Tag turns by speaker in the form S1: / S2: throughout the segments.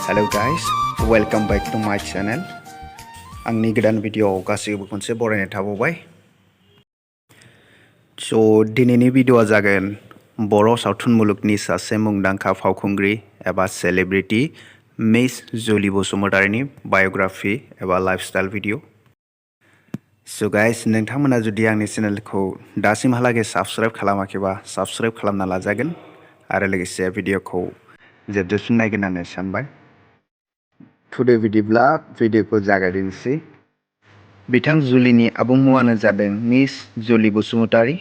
S1: Hello guys, welcome back to my channel. आंनि गोदान भिडियोआव गासैबो खनसे बरायनाय थाबावबाय। दिनैनि भिडियोआ जागोन बर' सावथुन मुलुगनि सासे मुंदांखा फावखुंग्रि एबा सेलिब्रिटी मिस जुली बसुमतारीनि बायोग्राफी एबा लाइफस्टाइल भिडियो। गाइस, नोंथांमोना जुदि आंनि चेनेलखौ दासिमहालागै साबस्क्राइब खालामाखैबा साबस्क्राइब खालामना लाजागोन आरो लोगोसे भिडियोखौ जोबजासिम नायगोन होननानै सानबाय। टुडे बिदिब्ला भिडियोखौ जागायदिनोसै। बिथां जुलिनि आबुं मुङानो जादों मिस जुली बसुमतारी।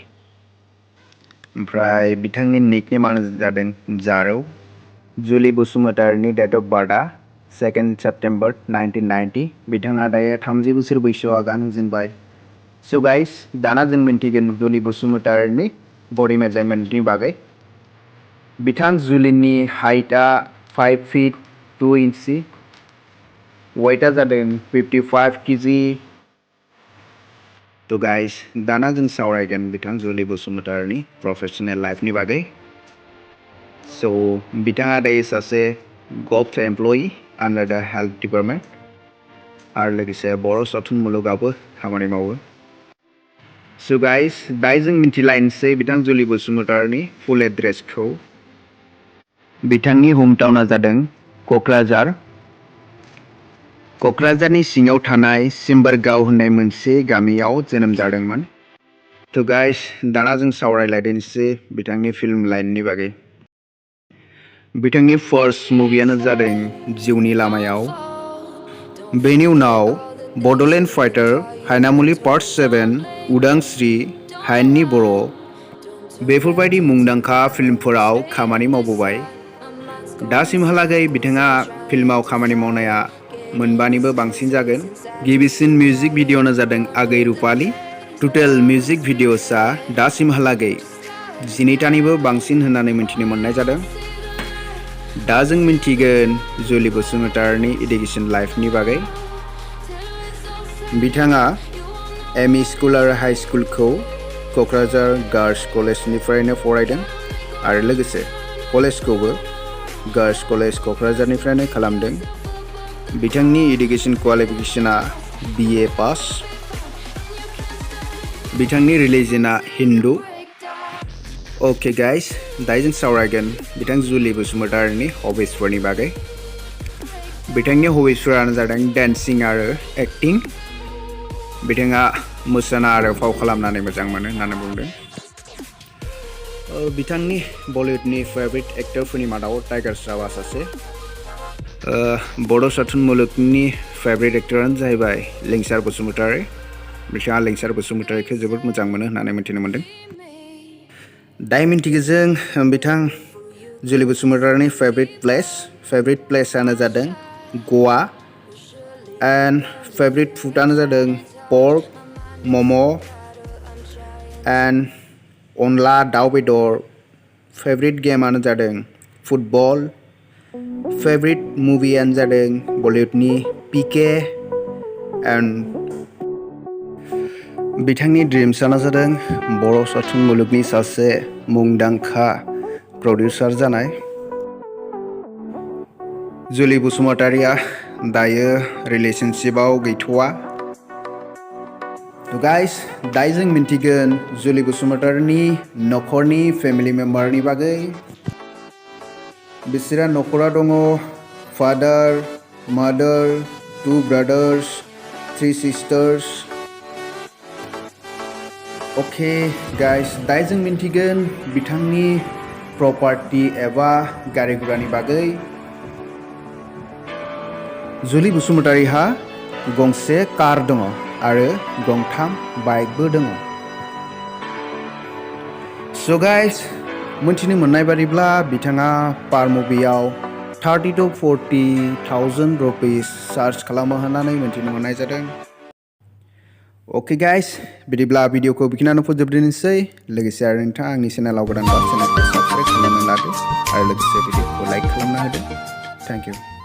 S1: ओमफ्राय बिथांनि निकनेमानो जादों जारौ। जुली बसुमतारीनि डेट अफ बार्थआ 2 सेप्टेम्बर 1990। बिथाङा दायो 30 बोसोर बैसोआव आगान होजेनबाय। गाइस, दाना जों मिन्थिगोन जुली बसुमतारीनि बडी मेजारमेन्टनि बागै। बिथां जुलिनि हाइटआ 5 फीट 2 इंची, वेटआ जादों 55 केजि। गाइस, दाना जों सावरायगोन बिथां जुली बसुमतारीनि प्रोफेशनेल लाइफनि बागै। बिथाङा दायो सासे गभ एमप्लयि आन्डार द हेल्थ डिपार्टमेन्ट आरो लोगोसे बर' सावथुन मुलुगावबो खामानि मावो। गाइस, दायो जों मिन्थिलायनोसै बिथां जुली बसुमतारीनि फुल एड्रेसखौ। बिथांनि हम टाउनआ जादों क'क्राझार। क'क्राझारनि सिङाव थानाय सिम्बारगाव होननाय मोनसे गामियाव जोनोम जादोंमोन। गाइस, दाना जों सावरायलायदिनोसै बिथांनि फिल्म लाइननि बागै। बिथांनि फार्स्ट मुभियानो जादों जिउनि लामायाव। बेनि उनाव बड'लेण्ड फाइटार, हायनामुलि पार्ट 7, उदांस्रि, हायेननि बर' बेफोरबायदि मुंदांखा फिल्मफोराव खामानि मावबोबाय। दासिमहालागै बिथाङा फिल्माव खामानि मावनाया 9निबो बांसिन जागोन। गिबिसिन मिउजिक भिडिअ'आनो जादों आगै रुपाली। टटेल मिउजिक भिडिअ'सआ दासिमहालागै 12तानिबो बांसिन होननानै मिन्थिनो मोननाय जादों। दा जों मिन्थिगोन जुली बसुमतारीनि इडुकेसन लाइफनि बागै। बिथाङा एमइ स्कुल आरो हाइ स्कुलखौ क'क्राझार गार्लस कलेजनिफ्रायनो फरायदों आरो लोगोसे कलेजखौबो गार्लस कलेज क'क्राझारनिफ्रायनो खालामदों। बिथांनि इडुकेसन क्वालिफिकेसना BA पास। बिथांनि रिलिजनआ हिन्दु। गाइस, दायो जों सावरायगोन बिथां जुली बसुमतारीनि हबिसफोरनि बागै। बिथांनि हबिसफोरानो जादों डान्सिं आरो एक्टिं। बिथाङा मोसाना आरो फाव खालामनानै मोजां मोनो होननानै बुंदों। बिथांनि बलिउडनि फेभरेट एक्टरफोरनि मादाव टाइगार श्रफआ सासे। बर' सावथुन मुलुगनि फेभरेट एक्टरानो जाहैबाय लिंसार बसुमतारी। बिथाङा लिंसार बसुमतारीखौ जोबोद मोजां मोनो होननानै मिथिनो मोन्दों। दायो मिन्थिगौ जों बिथां जुली बसुमतारीनि फेभरेट प्लेसआनो जादों गवा। एन्ड फेभरेट फुडआनो जादों पर्क, मम' एन्ड अनला दाउ बेदर। फेभरेट गेमानो जादों फुटबल। फेभरेट मुभियानो जादों बलिउडनि PK। एन्ड बिथांनि ड्रिम्सआनो जादों बर' सावथुन मुलुगनि सासे मुंदांखा प्रडिउसार जानाय। जुली बसुमतारीया दायो रिलेशनशिपआव गैथ'वा। गाइस, दायो जों मिन्थिगोन जुली बसुमतारीनि न'खरनि फेमिलि मेम्बारनि बागै। बिसोरा न'खरा दङ फादार, मादार, 2 ब्रादार्स, 3 सिस्टार्स। गाइस, दायो जों मिन्थिगोन बिथांनि प्रपार्टि एबा गारि गुरानि बागै। जुली बसुमतारीहा गंसे कार दङ आरो 3 बाइकबो दङ। गाइस, मोनथिनो मोननाय बादिब्ला बिथाङा पार मुभियाव 30 to 40,000 रुपिस चार्ज खालामो होननानै मोनथिनो मोननाय जादों। गाइस, बिदिब्ला भिडिअखौ बेखिनियावनो फोजोबदिनोसै। लोगोसे आरो नोंथाङा आंनि चेनेलाव गोदानबा चेनेलखौ साबस्क्राइब खालामनानै लादो आरो लोगोसे भिडिअखौ लाइक खालामना होदो। Thank you.